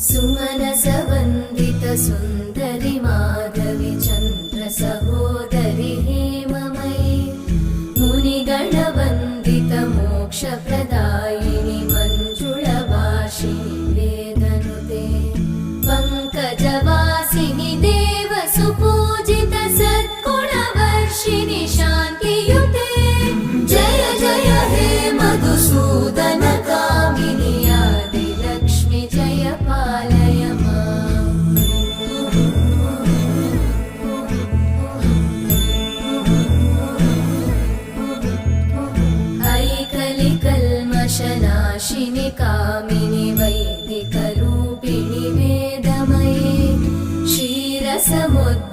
सुमनसवन्दित सुन्दरि माधवि चन्द्र सहोदरि हेममयि मुनिगणवन्दित मोक्षप्रदायिनि मञ्जुळभाषिणि वेदनुते पङ्कजवासिनि देवसुपूजित सद्गुणवर्षिणि शान्तियुते जय जय हे मधुसूदन कामिनि आदिलक्ष्मि जय पालय माम्। ऐकलिकल्मषनाशिनि कामिनि वैदिकरूपिणि वेदमये क्षीरसमुद्र